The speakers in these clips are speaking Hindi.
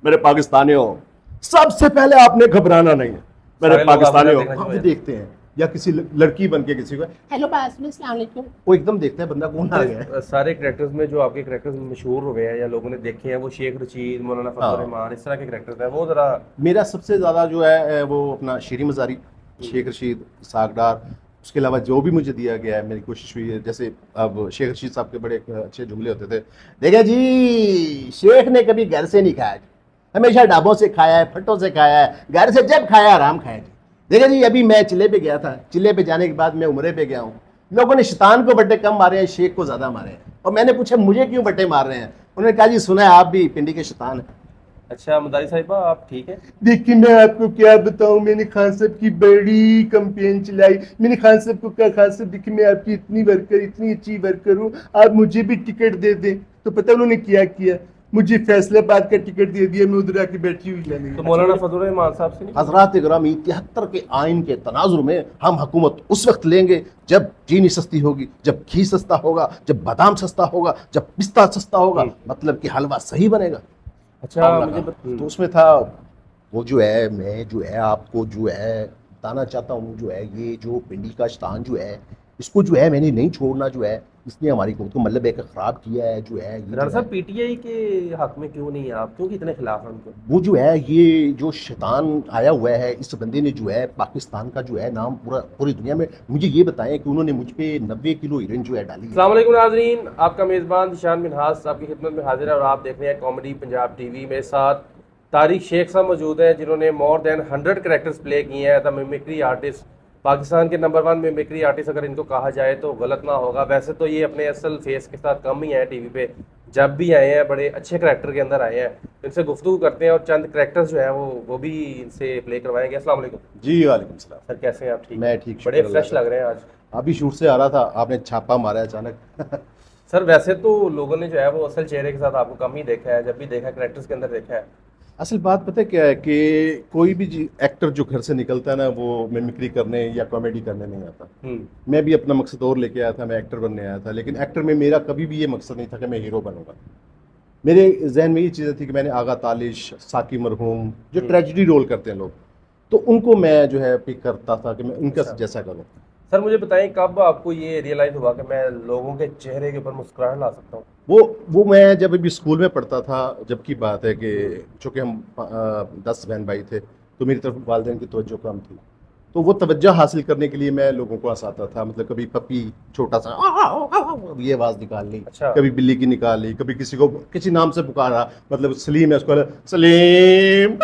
मेरे पाकिस्तानियों, सबसे पहले आपने घबराना नहीं है। मेरे पाकिस्तानियों, हम हम देखते हैं या किसी लड़की बन के किसी को हेलो अस्सलाम वालेकुम, वो एकदम देखता है बंदा कौन आ गया है। सारे कैरेक्टर्स में जो आपके कैरेक्टर्स मशहूर हो गए हैं या लोगों ने देखे हैं, वो शेख रशीद, मौलाना फजल रहमान, इस तरह के कैरेक्टर्स हैं, वो जरा मेरा सबसे ज़्यादा जो है वो अपना शेरी मज़ारी, शेख रशीद, सागडार, उसके अलावा जो भी मुझे दिया गया है मेरी कोशिश हुई है। जैसे अब शेख रशीद साहब के बड़े अच्छे जुमले होते थे, देखिए जी शेख ने कभी घर से नहीं खाया, हमेशा ढाबों से खाया है, फट्टों से खाया है, घर से जब खाया आराम खाया जी। देखिए जी अभी मैं चिल्ले पे गया था, चिल्ले पे जाने के बाद मैं उमरे पे गया हूँ, लोगों ने शैतान को बट्टे कम मारे हैं, शेख को ज़्यादा मारे हैं। और मैंने पूछा मुझे क्यों बट्टे मार रहे हैं, उन्होंने कहा जी सुना है आप भी पिंडी के शैतान हैं। अच्छा मदारी साहिबा, आप ठीक है? देखिए मैं आपको क्या बताऊं, मैंने खान साहब की बड़ी कंपेन चलाई। मैंने खान साहब को कहा खान साहब देखिए मैं आपकी इतनी वर्कर, इतनी अच्छी वर्कर हूँ, आप मुझे भी टिकट दे दें। तो पता उन्होंने क्या किया, मुझे फैसलाबाद का टिकट दे दिया, मैं उधर आके बैठी हुई मैंने। तो मौलाना फजल रहमान साहब से नहीं? हजरात ग्रामी 73 के आइन के तनाजुर में हम हुकूमत उस वक्त लेंगे जब चीनी सस्ती होगी, जब घी सस्ता होगा, जब बादाम सस्ता होगा, जब पिस्ता सस्ता होगा, मतलब कि हलवा सही बनेगा। अच्छा मुझे तो उसमें था वो जो है, मैं जो है आपको जो है बताना चाहता हूँ, जो है ये जो पिंडी का शैतान जो है, इसको जो है मैंने नहीं छोड़ना, जो है इसने हमारी को मतलब एक खराब किया है जो है। डॉक्टर साहब पीटीआई के हक में क्यों नहीं है आप, क्यों इतने खिलाफ हैं उनको? वो जो है ये जो शैतान आया हुआ है, इस बंदे ने जो है पाकिस्तान का जो है नाम पूरी दुनिया में, मुझे ये बताएं कि उन्होंने मुझ पे 90 किलो हीरोइन जो है डाली। अस्सलाम वालेकुम नाज़रीन, आपका मेज़बान निशान मिनहास आपकी खिदमत में हाजिर है और आप देख रहे हैं कॉमेडी पंजाब टीवी। मेरे साथ तारिक शेख साहब मौजूद हैं जिन्होंने मोर देन 100 कैरेक्टर्स प्ले किए हैं। द मिमिक्री आर्टिस्ट, पाकिस्तान के नंबर 1 मिमिक्री आर्टिस्ट अगर इनको कहा जाए तो गलत ना होगा। वैसे तो ये अपने असल फेस के साथ कम ही हैं टीवी पे, जब भी आए हैं बड़े अच्छे करैक्टर के अंदर आए हैं। इनसे गुफ्तगू करते हैं और चंद करैक्टर्स जो है वो भी इनसे प्ले करवाएंगे। अस्सलाम वालेकुम जी वालेकुम सलाम सर, कैसे हैं आप? ठीक? मैं ठीक, बड़े फ्रेश लग रहे हैं आज। अभी शूट से आ रहा था, आपने छापा मारा अचानक। सर वैसे तो लोगों ने जो है वो असल चेहरे के साथ आपको कम ही देखा है, जब भी देखा है कैरेक्टर्स के अंदर देखा है। असल बात पता है क्या है कि कोई भी एक्टर जो घर से निकलता है ना, वो मिमिक्री करने या कॉमेडी करने नहीं आता। मैं भी अपना मकसद और लेके आया था, मैं एक्टर बनने आया था, लेकिन एक्टर में मेरा कभी भी ये मकसद नहीं था कि मैं हीरो बनूंगा। मेरे जहन में ये चीज़ें थी कि मैंने आगा तालिश, साकी मरहूम, जो ट्रेजिडी रोल करते हैं लोग, तो उनको मैं जो है पिक करता था कि मैं उनका जैसा करूँ। सर मुझे बताएं कब आपको ये रियलाइज हुआ कि मैं लोगों के चेहरे के ऊपर मुस्कुराहट ला सकता हूँ? वो मैं जब अभी स्कूल में पढ़ता था, जब की बात है कि चूँकि हम 10 बहन भाई थे, तो मेरी तरफ वालिदैन की तवज्जो कम थी, तो वो तवज्जो हासिल करने के लिए मैं लोगों को हंसाता था। मतलब कभी पपी छोटा सा ये आवाज़ निकाल ली, अच्छा। कभी बिल्ली की निकाल ली, कभी किसी को किसी नाम से पुकारा, मतलब सलीम है उसको सलीम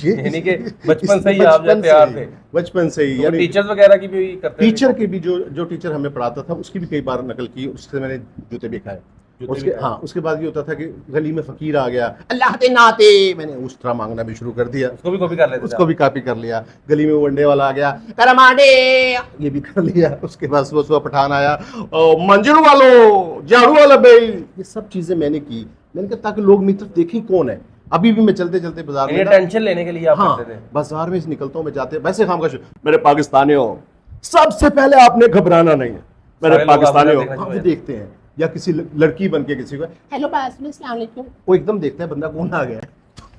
यानी कि बचपन से ही आप जो प्यार थे? बचपन से ही, तो टीचर्स वगैरह की भी करते थे? टीचर के भी जो टीचर हमें पढ़ाता था उसकी भी कई बार नकल की, उससे मैंने जूते भी खाए। उसके हाँ उसके बाद ये होता था कि गली में फकीर आ गया, अल्लाह के नाते, मैंने उस तरह मांगना भी शुरू कर दिया, उसको भी कॉपी कर लेते थे? उसको भी कॉपी कर लिया। गली में वो अंडे वाला आ गया, करमाडे, ये भी कर लिया। उसके बाद सुबह पठान आया, मंजरू वालो, झाड़ू वाला भाई, ये सब चीजें मैंने की। मैंने कहा ताकि लोग मेरी तरफ देखें कौन है। अभी भी मैं चलते चलते बाजार में टेंशन लेने के लिए आप करते थे? बाजार में निकलता हूँ मैं, जाते वैसे काम का। मेरे पाकिस्तानियों, सबसे पहले आपने घबराना नहीं है। मेरे पाकिस्तानियों, हम देखते हैं या किसी लड़की बन के किसी को हेलो अस्सलाम वालेकुम, वो एकदम देखता है बंदा कौन आ गया है।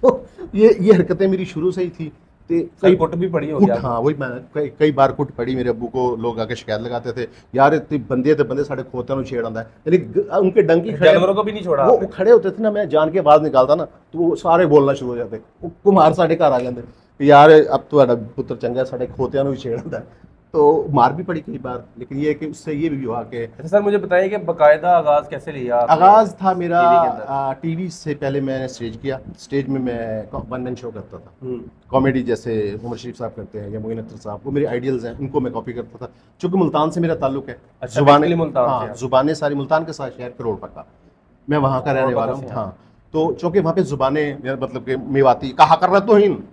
तो ये हरकतें मेरी शुरू से ही थी। कई कुट भी पड़ी होगी? हाँ वही, मैं कई बार कुट पड़ी। मेरे अब्बू को लोग आके शिकायत लगाते थे, यार इतने बंदे साढ़े खोते नु छेड़ आंदा है, यानी उनके डंकी जानवरों को भी नहीं छोड़ा? वो खड़े होते थे ना, मैं जान के आवाज निकालता ना, तो वो सारे बोलना शुरू हो जाते, कुमार साढ़े घर आ जाते, यार अब तो पुत्र चंगा साढ़े खोतिया नु छेड़ आंदा है। तो मार भी पड़ी कई बार, लेकिन ये है कि उससे ये भी हुआ कि। अच्छा सर मुझे बताइए कि बाकायदा आगाज कैसे लिया? आगाज था मेरा टीवी से पहले मैंने स्टेज किया। स्टेज में मैं वन मैन शो करता था, कॉमेडी, जैसे उमर शरीफ साहब करते हैं या मोइन अख्तर साहब, वो मेरे आइडियल्स हैं, उनको मैं कॉपी करता था। चूंकि मुल्तान से मेरा ताल्लुक है, जुबानें सारी मुल्तान के साथ शहर करोड़ पक्का, मैं वहाँ का रहने वाला हूँ। हाँ, तो चूंकि वहाँ पे जुबानें मतलब कि मेवाती कहा कर रहा तो हिन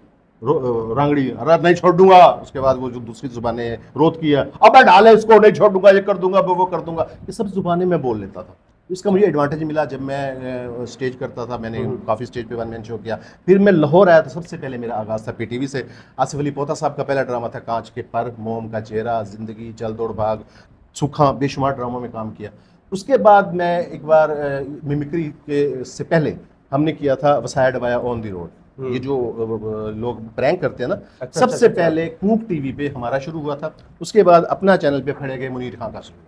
रांगड़ी, अरे नहीं छोड़ दूंगा। उसके बाद वो जो दूसरी जुबानें रोत की है, अब मैं डाले इसको नहीं छोड़ दूंगा, ये कर दूंगा, वो कर दूंगा, ये सब जुबानें मैं बोल लेता था। इसका मुझे एडवांटेज मिला जब मैं स्टेज करता था। मैंने काफ़ी स्टेज पे वन मैन शो किया। फिर मैं लाहौर आया तो सबसे पहले मेरा आगाज़ था पीटीवी से। आसिफ अली पोता साहब का पहला ड्रामा था कांच के पर, मोम का चेहरा, जिंदगी, चल दौड़ भाग, सूखा, बेशुमार ड्रामों में काम किया। उसके बाद मैं एक बार मिमिक्री के से पहले हमने किया था वसाया डबाया ऑन द रोड। ये जो लोग प्रैंक करते हैं ना, अच्छा, सबसे अच्छा। पहले कूक टीवी पे हमारा शुरू हुआ था। उसके बाद अपना चैनल पे खड़े गए मुनीर खां का शुरू हुआ।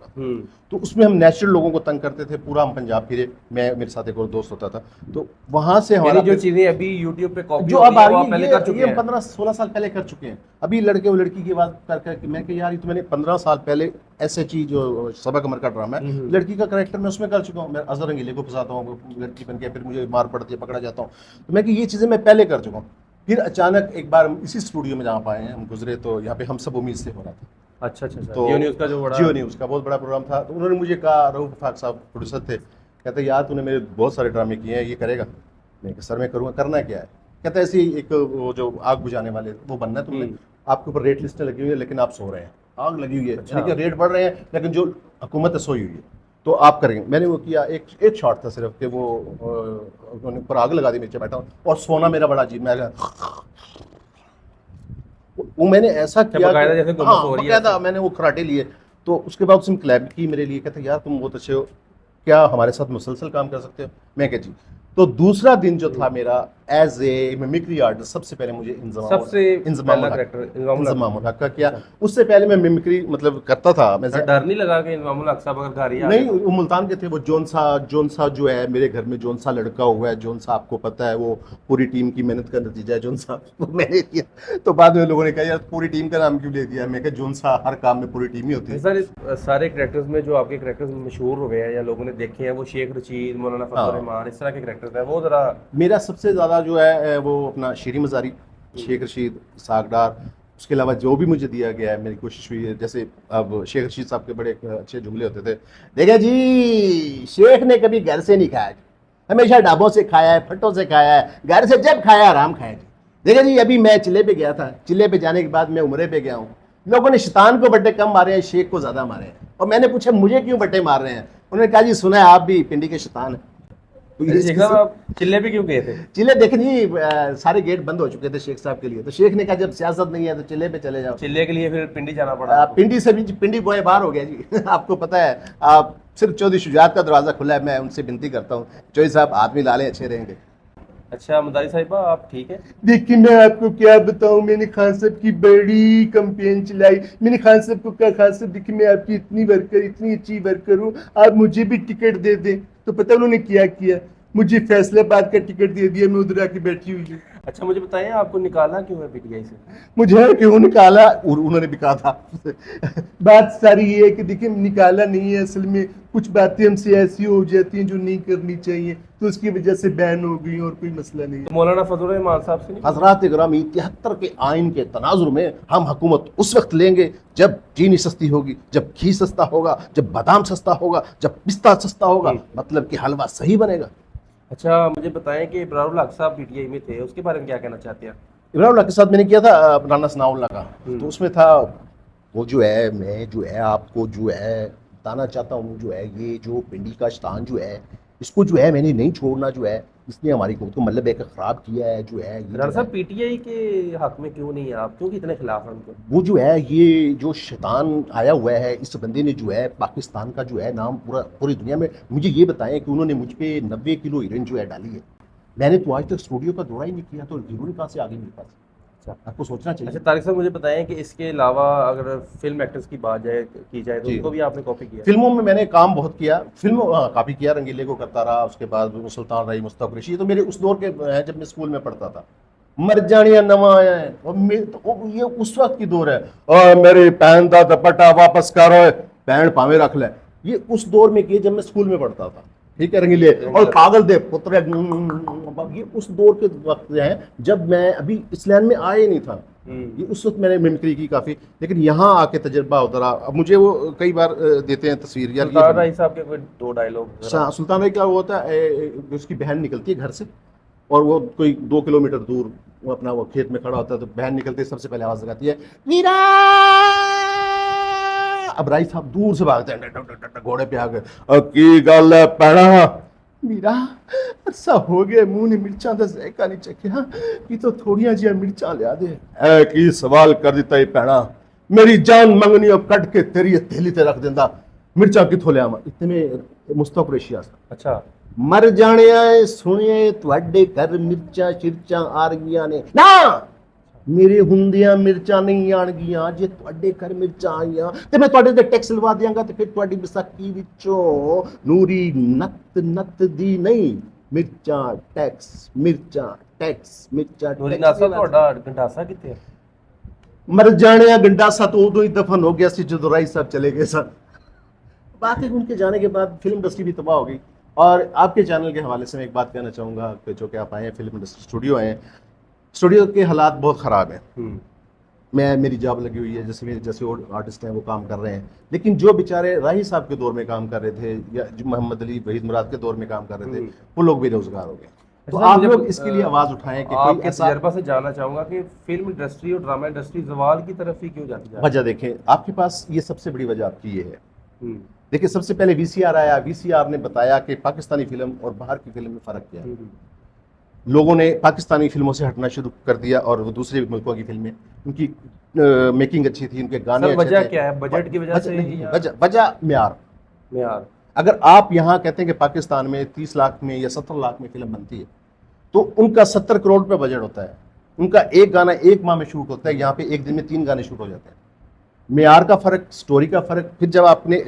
तो उसमें हम नेचुरल लोगों को तंग करते थे। पूरा हम पंजाब फिरे, मैं मेरे साथ एक और दोस्त होता था। तो वहां से हमारा यानी जो चीजें अभी YouTube पे कॉपी जो होती अब हैं, आ वो रही आप पहले है, कर चुके ये हैं। 15-16 साल पहले कर चुके हैं। अभी लड़के और लड़की की बात कर करके मैं कि यार ये तो मैंने 15 साल पहले ऐसे चीज जो सबा कमर का ड्रामा है, लड़की का करेक्टर मैं उसमें कर चुका हूँ। मैं अजहर रंगीले को फंसाता हूँ, वो लड़की बन के फिर मुझे मार पड़ती है, पकड़ा जाता हूँ। तो मैं कि ये चीजें मैं पहले कर चुका हूँ। फिर अचानक एक बार हम इसी स्टूडियो में जहाँ पाए हैं हम गुजरे, तो यहाँ पे हम सब उम्मीद से हो रहा था। अच्छा अच्छा अच्छा। तो जियो न्यूज़ का जो बड़ा जियो न्यूज़ का बहुत बड़ा प्रोग्राम था। तो उन्होंने मुझे कहा, रऊफ फाक साहब प्रोड्यूसर थे, कहते यार तूने मेरे बहुत सारे ड्रामे किए हैं, ये करेगा? मैं कहा सर मैं करूँगा। करना क्या है? कहते ऐसे ही एक वो जो आग बुझाने वाले वो बनना है तुमने, आपके ऊपर रेट लिस्टें लगी हुई है लेकिन आप सो रहे हैं, आग लगी हुई है, अच्छा। यानी कि रेट बढ़ रहे हैं लेकिन जो हुकूमत है सोई हुई है, तो आप करेंगे। मैंने वो किया, एक शॉट था सिर्फ कि वो उन्होंने ऊपर आग लगा दी, नीचे बैठा हूँ और सोना मेरा बड़ा अजीब। मैं वो मैंने ऐसा किया बकायदा जैसे गुम्बद हाँ हो रही है बकायदा ऐसे। मैंने वो खराटे लिए। तो उसके बाद उसने क्लैप की मेरे लिए, कहते यार तुम बहुत अच्छे हो, क्या हमारे साथ मुसलसल काम कर सकते हो? मैं कहा जी। तो दूसरा दिन जो था मेरा एज ए मिमिक्री आर्टिस्ट, सबसे पहले मुझे सबसे पहला कैरेक्टर इंजमामुल हक का किया। उससे पहले मैं मिमिक्री मतलब करता था। मैं डर नहीं लगा कि इमामुल हक साहब अगर घर ही आ नहीं, गए? वो मुल्तान के थे। वो जोनसा जो है मेरे घर में, जोनसा लड़का हुआ है, जोनसा आपको पता है वो पूरी टीम की मेहनत का नतीजा है जोनसा। वो मैंने किया। तो बाद में लोगों ने कहा यार पूरी टीम का नाम क्यों ले दिया? मैं कहा जोनसा, हर काम में पूरी टीम ही होती है। सर इस सारे कैरेक्टर्स में जो आपके कैरेक्टर्स मशहूर हो गए हैं या लोगों ने देखे हैं, वो शेख रशीद, मौलाना फजल रहमान, इस तरह के कैरेक्टर्स हैं, वो जरा मेरा सबसे ज़्यादा जो है वो अपना शेरी मज़ारी, शेख रशीद, सागडार, उसके अलावा जो भी मुझे दिया गया है मेरी कोशिश हुई है। जैसे अब शेख रशीद साहब के बड़े अच्छे जुमले होते थे, देखिए जी शेख ने कभी घर से नहीं खाया जी, हमेशा ढाबों से खाया है, फट्टों से खाया है, घर से जब खाया आराम खाया जी। देखिए जी अभी मैं चिल्ले पे गया था, चिल्ले पे जाने के बाद मैं उमरे पे गया हूँ, लोगों ने शैतान को बट्टे कम मारे हैं, शेख को ज़्यादा मारे हैं। और मैंने पूछा मुझे क्यों बट्टे मार रहे हैं? उन्होंने कहा जी सुना है आप भी पिंडी के शैतान हैं। तो ये शेख साहब आप चिल्ले पे क्यों गए थे? चिल्ले देखे जी सारे गेट बंद हो चुके थे शेख साहब के लिए। तो शेख ने कहा जब सियासत नहीं है तो चिल्ले पे चले जाओ। चिल्ले के लिए फिर पिंडी जाना पड़ा? पिंडी से भी पिंडी बॉय बाहर हो गया जी। आपको पता है, आप सिर्फ चौधरी शुजात का दरवाजा खुला है, मैं उनसे विनती करता हूँ चौधरी साहब आदमी लाले अच्छे रहेंगे। अच्छा मदारी साहिबा आप ठीक है? देखिए मैं आपको क्या बताऊं, मैंने खान साहब की बड़ी कैंपेन चलाई। मैंने खान साहब को कहा खान साहब देखिए मैं आपकी इतनी अच्छी वर्कर हूँ, आप मुझे भी टिकट दे दें। तो पता उन्होंने क्या किया, मुझे फैसलाबाद का टिकट दे दिया, मैं उधर आके बैठी हुई हूँ। अच्छा मुझे बताएं आपको निकाला क्यों है पीटीआई से? मुझे क्यों निकाला, उन्होंने भी कहा था। बात सारी ये है कि देखिए निकाला नहीं है, असल में कुछ बातें हमसे ऐसी हो जाती हैं जो नहीं करनी चाहिए, तो उसकी वजह से बैन हो गई और कोई मसला नहीं है। तो मौलाना फजल रहमान साहब से नहीं? हजरात ग्रामी 73 के आइन के तनाजुर में हम हुकूमत उस वक्त लेंगे जब चीनी सस्ती होगी, जब घी सस्ता होगा, जब बादाम सस्ता होगा, जब पिस्ता सस्ता होगा, मतलब कि हलवा सही बनेगा। अच्छा मुझे बताएं कि इब्रारुल हक साहब पीटीआई में थे, उसके बारे में क्या कहना चाहते हैं? इब्राहिम के साथ मैंने किया था राना सनाउल्लाह का। तो उसमें था वो जो है, मैं जो है आपको जो है बताना चाहता हूँ, जो है ये जो पिंडी का शैतान जो है इसको जो है मैंने नहीं छोड़ना, जो है इसने हमारी हुकूमत को मतलब एक ख़राब किया है। जो है ये राना साहब पीटीआई के हक में क्यों नहीं है आप, क्यों इतने खिलाफ हैं उनके? वो जो है ये जो शैतान आया हुआ है, इस बंदे ने जो है पाकिस्तान का जो है नाम पूरी दुनिया में, मुझे ये बताएं कि उन्होंने मुझ पे 90 किलो हीरोइन जो है डाली है। मैंने तो आज तक स्टूडियो का दौरा ही नहीं किया, तो हीरोइन कहाँ से आ गई मेरे पास? आपको सोचना चाहिए। अच्छा तारिक साहब मुझे बताएं कि इसके अलावा अगर फिल्म एक्टर्स की बात की जाए तो उनको भी आपने कॉपी किया? फिल्मों में मैंने काम बहुत किया, फिल्म कॉपी किया, रंगीले को करता रहा, उसके बाद सुल्तान रही, मुस्तफ़ा कुरैशी, तो मेरे उस दौर के हैं जब मैं स्कूल में पढ़ता था। मर जानिया नवा आया है तो ये उस वक्त की दौर है। और मेरी पहन का दुपट्टा वापस करो, पहन पावे रख ले, ये उस दौर में किए जब मैं स्कूल में पढ़ता था। ठीक है रंगीले और पागल दे पुत्र, ये उस दौर के वक्त हैं जब मैं अभी इस लाइन में आया ही नहीं था। ये उस वक्त मैंने मिमिक्री की काफ़ी, लेकिन यहाँ आके तजर्बा होता रहा। अब मुझे वो कई बार देते हैं तस्वीर यार, सुल्तान राय साहब के कोई दो डायलॉग? सुल्तान राय का वो होता है उसकी बहन निकलती है घर से और वो कोई 2 किलोमीटर दूर वो अपना वो खेत में खड़ा होता है, तो बहन निकलती है सबसे पहले आवाज़ लगाती है वीरा। अब राय साहब दूर से भागते हैं घोड़े पे आकर, की गल है पैणा मीरा अरसा हो गया मुंह ने मिर्चा का जायका नहीं चखिया, कि तो थोड़िया जिया मिर्चा लिया दे। ऐ की सवाल कर दिता ही पैणा, मेरी जान मंगनी और कट के तेरी हथेली ते रख देंदा। मिर्चा कित्थों लिया इतने में मुस्तफा कुरैशी आ अच्छा मर जाने आए सुनिए ਤੁਹਾਡੇ घर मिर्चा शिरचा आ रही ने ना ਮੇਰੇ ਹੁੰਦਿਆਂ ਮਿਰਚਾਂ ਨਹੀਂ ਆਣਗੀਆਂ ਜੇ ਤੁਹਾਡੇ ਘਰ ਮਿਰਚਾਂ ਆਈਆਂ ਤੇ ਮੈਂ ਤੁਹਾਡੇ ਤੇ ਟੈਕਸ ਲਵਾ ਦਿਆਂਗਾ ਤੇ ਫਿਰ ਤੁਹਾਡੀ ਵਿਸਾਖੀ ਵਿੱਚੋਂ ਨੂਰੀ ਨੱਤ ਦੀ ਨਹੀਂ ਮਿਰਚਾਂ ਟੈਕਸ ਨੂਰੀ ਨਾਸਾ ਤੁਹਾਡਾ ਗੰਡਾਸਾ ਕਿੱਥੇ ਹੈ? ਮਰ ਜਾਣਿਆ ਗੰਡਾਸਾ तो उदों ही दफन हो गया सी जो राय साहब चले गए सर बात है उनके जाने के बाद फिल्म इंडस्ट्री भी तबाह हो गई। और आपके चैनल के हवाले से मैं एक बात कहना चाहूँगा कि जो कि आप आए हैं फिल्म इंडस्ट्री स्टूडियो आए हैं, स्टूडियो के हालात बहुत ख़राब हैं। मैं मेरी जॉब लगी हुई है, जैसे और आर्टिस्ट हैं वो काम कर रहे हैं, लेकिन जो बेचारे राही साहब के दौर में काम कर रहे थे या जो मोहम्मद अली वहीद मुराद के दौर में काम कर रहे थे वो लोग बेरोजगार हो गए। तो आप लोग इसके लिए आवाज़ उठाएं कि कोई आपके तजर्बा से जानना चाहूँगा कि फिल्म इंडस्ट्री और ड्रामा इंडस्ट्री जवाल की तरफ ही क्यों जाती है? वजह देखें, आपके पास ये सबसे बड़ी वजह आपकी ये है। देखिए सबसे पहले वीसीआर आया, वीसीआर ने बताया कि पाकिस्तानी फिल्म और बाहर की फिल्म में फ़र्क क्या है। लोगों ने पाकिस्तानी फिल्मों से हटना शुरू कर दिया और वो दूसरे मुल्कों की फिल्में, उनकी मेकिंग अच्छी थी, उनके गाने अच्छे थे। वजह क्या है? बजट की वजह से? वजह म्यार। अगर आप यहाँ कहते हैं कि पाकिस्तान में 30 लाख में या 70 लाख में फिल्म बनती है तो उनका 70 करोड़ रुपये बजट होता है, उनका एक गाना एक माह में शूट होता है, यहाँ पे एक दिन में 3 गाने शूट हो जाते हैं। म्यार का फ़र्क, स्टोरी का फ़र्क। फिर जब आपने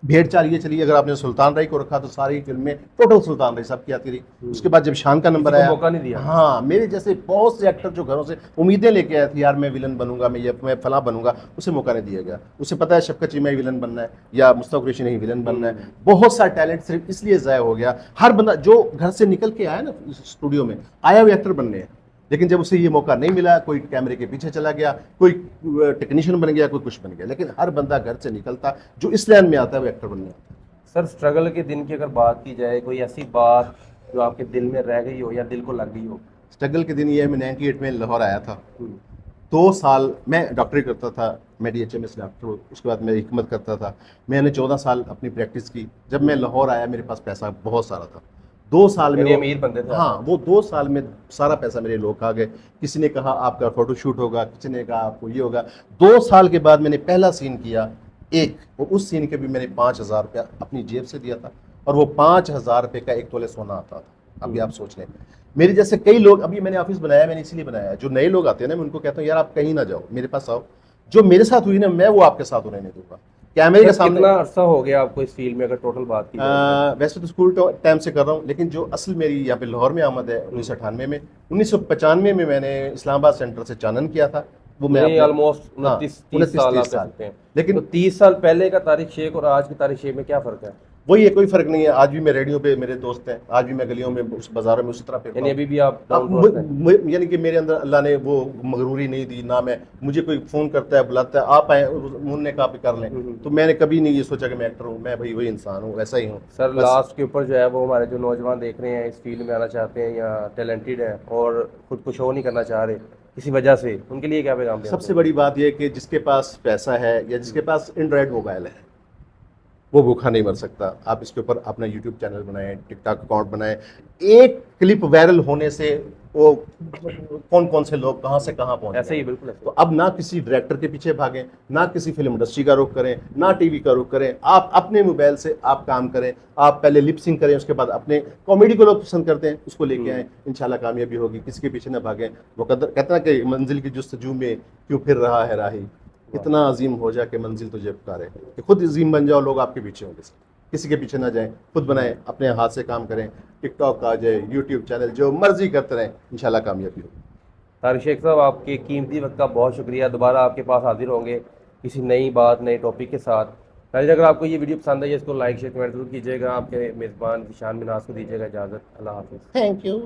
भेड़ चाल ये चली, अगर आपने सुल्तान राय को रखा तो सारी फिल्में टोटल सुल्तान राय साहब की आती रही। उसके बाद जब शान का नंबर आया, मौका नहीं दिया। हाँ, मेरे जैसे बहुत से एक्टर जो घरों से उम्मीदें लेके आए थे, यार मैं विलन बनूंगा, मैं फला बनूंगा, उसे मौका नहीं दिया गया। उसे पता है शफकत चीमा ही विलन बनना है या मुस्तफा कुरैशी नहीं विलन बनना है। बहुत सारा टैलेंट सिर्फ इसलिए ज़ाया हो गया। हर बंदा जो घर से निकल के आया ना स्टूडियो में, आया वो एक्टर बनने है, लेकिन जब उसे ये मौका नहीं मिला, कोई कैमरे के पीछे चला गया, कोई टेक्नीशियन बन गया, कोई कुछ बन गया, लेकिन हर बंदा घर से निकलता जो इस लाइन में आता है वो एक्टर बनने आता है। सर स्ट्रगल के दिन की अगर बात की जाए, कोई ऐसी बात जो आपके दिल में रह गई हो या दिल को लग गई हो? स्ट्रगल के दिन ये है, मैं 98 में लाहौर आया था। 2 साल मैं डॉक्टरी करता था, मैं DHMS डॉक्टर, उसके बाद मैं हिकमत करता था। मैंने 14 साल अपनी प्रैक्टिस की। जब मैं लाहौर आया मेरे पास पैसा बहुत सारा था। 2 साल में अमीर बंदे थे। हाँ, वो 2 साल में सारा पैसा मेरे लोग आ गए। किसी ने कहा आपका फोटो शूट होगा, किसी ने कहा आपको ये होगा। 2 साल के बाद मैंने पहला सीन किया एक, और उस सीन के भी मैंने 5,000 रुपया अपनी जेब से दिया था, और वो 5,000 रुपये का 1 तोले सोना आता था। अभी आप सोच लें, मेरे जैसे कई लोग, अभी मैंने ऑफिस बनाया, मैंने इसलिए बनाया, जो नए लोग आते हैं ना, मैं उनको कहता हूँ यार आप कहीं ना जाओ, मेरे पास आओ, जो मेरे साथ हुई ना मैं वो आपके साथ होने नहीं दूंगा। कैमरे के सामने। कितना अरसा हो गया आपको इस फील्ड में अगर टोटल बात की जाए? वैसे तो स्कूल टाइम से कर रहा हूँ, लेकिन जो असल मेरी यहाँ पे लाहौर में आमद है 1998 में। 1995 में मैंने इस्लामाबाद सेंटर से चानन किया था। वो मैं ऑलमोस्ट 29 साल आप कह सकते हैं। लेकिन तो 30 साल पहले का तारीख शेख और आज की तारीख शेख में क्या फ़र्क है? वही है, कोई फ़र्क नहीं है। आज भी मैं रेडियो पे मेरे दोस्त हैं, आज भी मैं गलियों में उस बाज़ारों में उसी तरह फिरता हूं। यानी अभी भी आप यानी कि मेरे अंदर अल्लाह ने वो मगरूरी नहीं दी ना। मैं, मुझे कोई फ़ोन करता है, बुलाता है, आप आए, मुन्ने का कर लें, तो मैंने कभी नहीं ये सोचा कि मैं एक्टर हूँ। मैं भाई वही इंसान हूँ, वैसा ही हूँ। सर लास्ट के ऊपर जो है वो हमारे जो नौजवान देख रहे हैं, इस फील्ड में आना चाहते हैं या टैलेंटेड हैं और खुद को शो नहीं करना चाह रहे किसी वजह से, उनके लिए क्या पैगाम? सबसे बड़ी बात यह है कि जिसके पास पैसा है या जिसके पास एंड्रॉयड मोबाइल है वो भूखा नहीं मर सकता। आप इसके ऊपर अपना यूट्यूब चैनल बनाएं, टिकटॉक अकाउंट बनाएं। एक क्लिप वायरल होने से वो कौन कौन से लोग कहां से कहां पहुंच ऐसे ही बिल्कुल ऐसे। तो अब ना किसी डायरेक्टर के पीछे भागें, ना किसी फिल्म इंडस्ट्री का रुख करें, ना टीवी का रुख करें। आप अपने मोबाइल से आप काम करें, आप पहले लिपसिंग करें, उसके बाद अपने कॉमेडी को लोग पसंद करते हैं उसको लेके आए, इंशाल्लाह कामयाबी होगी। किसी के पीछे ना भागें। वो कहता है कि मंजिल की जुस्तजू में क्यों फिर रहा है राही, इतना अजीम हो जा कि मंजिल तुझे पुकारे। कि खुद अजीम बन जाओ, लोग आपके पीछे होंगे, किसी के पीछे ना जाएं, खुद बनाएं, अपने हाथ से काम करें। टिकटॉक आ जाए, यूट्यूब चैनल, जो मर्जी करते रहें, इंशाल्लाह कामयाबी होगी। तारिक शेख साहब आपके कीमती वक्त का बहुत शुक्रिया। दोबारा आपके पास हाजिर होंगे किसी नई बात, नए टॉपिक के साथ। अगर आपको ये वीडियो पसंद आई, इसको लाइक शेयर कमेंट जरूर कीजिएगा। आपके मेज़बान शान मिनास को दीजिएगा इजाज़त। अल्लाह हाफ़िज़। Thank you.